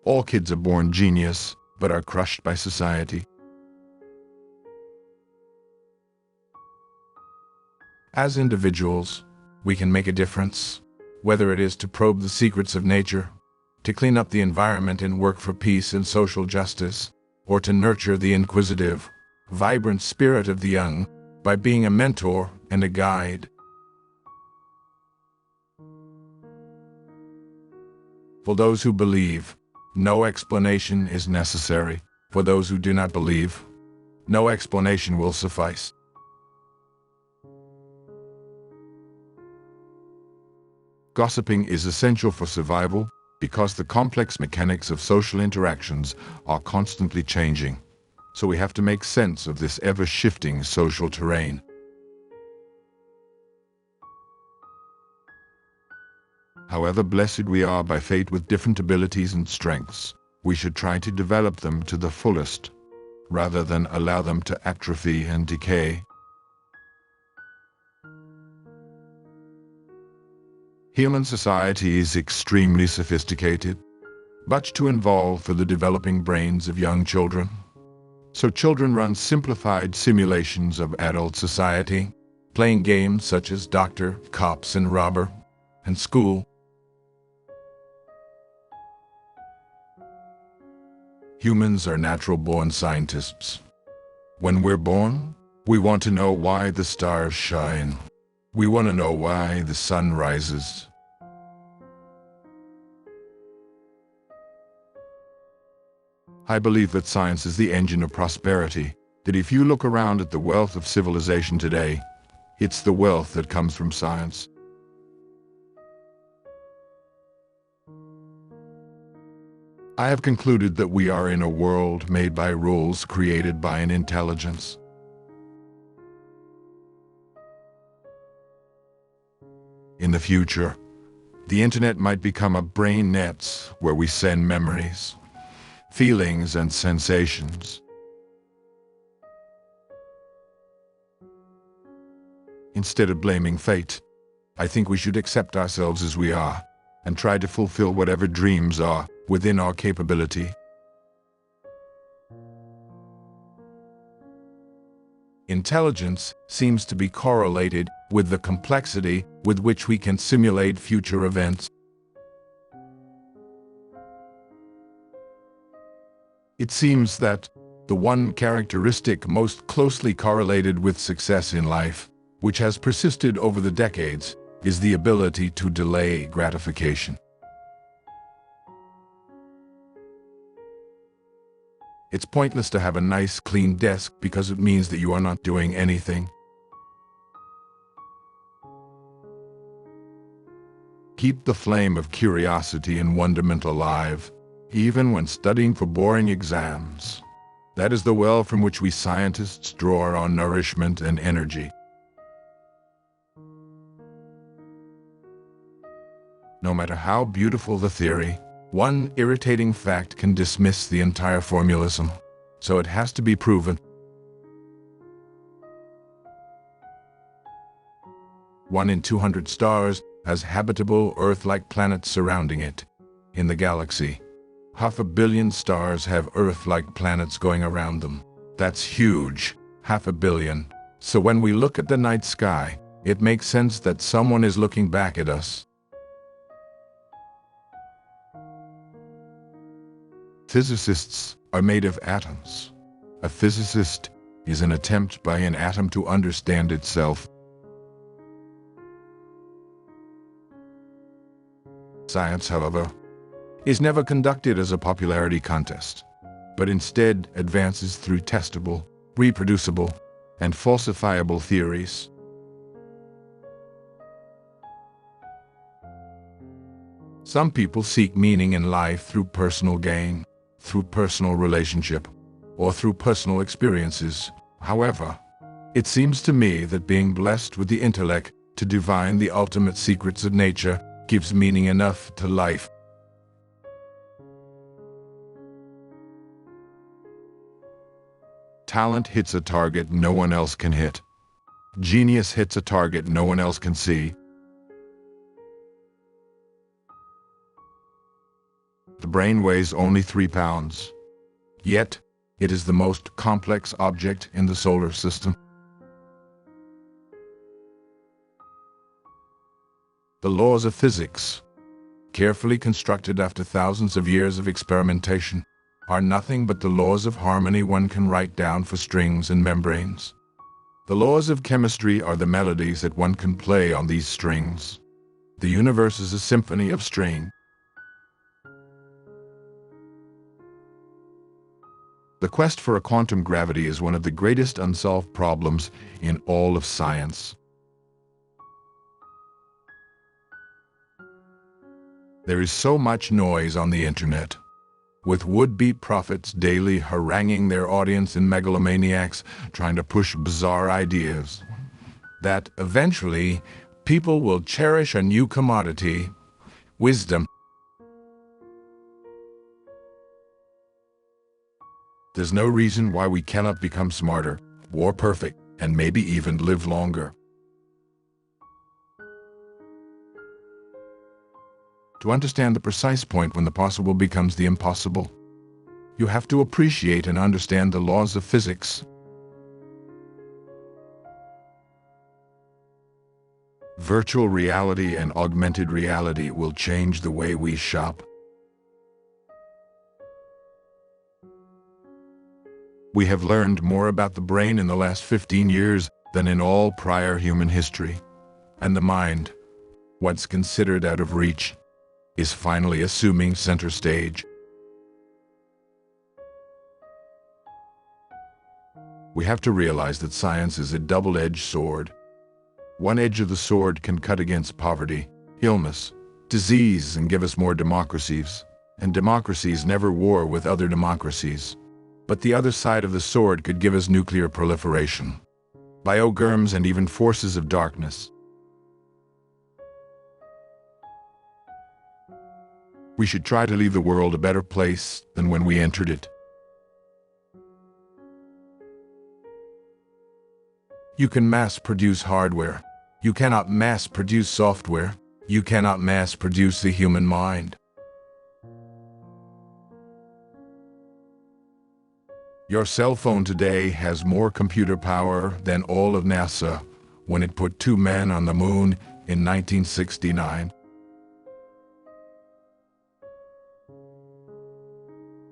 All kids are born genius, but are crushed by society. As individuals, we can make a difference, whether it is to probe the secrets of nature, to clean up the environment and work for peace and social justice, or to nurture the inquisitive, vibrant spirit of the young by being a mentor and a guide. For those who believe, no explanation is necessary. For those who do not believe, no explanation will suffice. Gossiping is essential for survival because the complex mechanics of social interactions are constantly changing. So we have to make sense of this ever-shifting social terrain. However blessed we are by fate with different abilities and strengths, we should try to develop them to the fullest, rather than allow them to atrophy and decay. Human society is extremely sophisticated, much too involved for the developing brains of young children. So children run simplified simulations of adult society, playing games such as doctor, cops, and robber, and school. Humans are natural-born scientists. When we're born, we want to know why the stars shine. We want to know why the sun rises. I believe that science is the engine of prosperity, that if you look around at the wealth of civilization today, it's the wealth that comes from science. I have concluded that we are in a world made by rules created by an intelligence. In the future, the internet might become a brain net where we send memories, feelings, and sensations. Instead of blaming fate, I think we should accept ourselves as we are and try to fulfill whatever dreams are within our capability. Intelligence seems to be correlated with the complexity with which we can simulate future events. It seems that the one characteristic most closely correlated with success in life, which has persisted over the decades, is the ability to delay gratification. It's pointless to have a nice, clean desk because it means that you are not doing anything. Keep the flame of curiosity and wonderment alive, even when studying for boring exams. That is the well from which we scientists draw our nourishment and energy. No matter how beautiful the theory, one irritating fact can dismiss the entire formulism, so it has to be proven. 1 in 200 stars has habitable Earth-like planets surrounding it. In the galaxy, 500 million stars have Earth-like planets going around them. That's huge, 500 million. So when we look at the night sky, it makes sense that someone is looking back at us. Physicists are made of atoms. A physicist is an attempt by an atom to understand itself. Science, however, is never conducted as a popularity contest, but instead advances through testable, reproducible, and falsifiable theories. Some people seek meaning in life through personal gain, through personal relationship, or through personal experiences. However, it seems to me that being blessed with the intellect to divine the ultimate secrets of nature gives meaning enough to life. Talent hits a target no one else can hit. Genius hits a target no one else can see. The brain weighs only 3 pounds. Yet, it is the most complex object in the solar system. The laws of physics, carefully constructed after thousands of years of experimentation, are nothing but the laws of harmony one can write down for strings and membranes. The laws of chemistry are the melodies that one can play on these strings. The universe is a symphony of string. The quest for a quantum gravity is one of the greatest unsolved problems in all of science. There is so much noise on the internet, with would-be prophets daily haranguing their audience in megalomaniacs trying to push bizarre ideas, that eventually people will cherish a new commodity, wisdom. There's no reason why we cannot become smarter, more perfect, and maybe even live longer. To understand the precise point when the possible becomes the impossible, you have to appreciate and understand the laws of physics. Virtual reality and augmented reality will change the way we shop. We have learned more about the brain in the last 15 years than in all prior human history. And the mind, once considered out of reach, is finally assuming center stage. We have to realize that science is a double-edged sword. One edge of the sword can cut against poverty, illness, disease, and give us more democracies. And democracies never war with other democracies. But the other side of the sword could give us nuclear proliferation, biogerms, and even forces of darkness. We should try to leave the world a better place than when we entered it. You can mass-produce hardware. You cannot mass-produce software. You cannot mass-produce the human mind. Your cell phone today has more computer power than all of NASA when it put 2 men on the moon in 1969.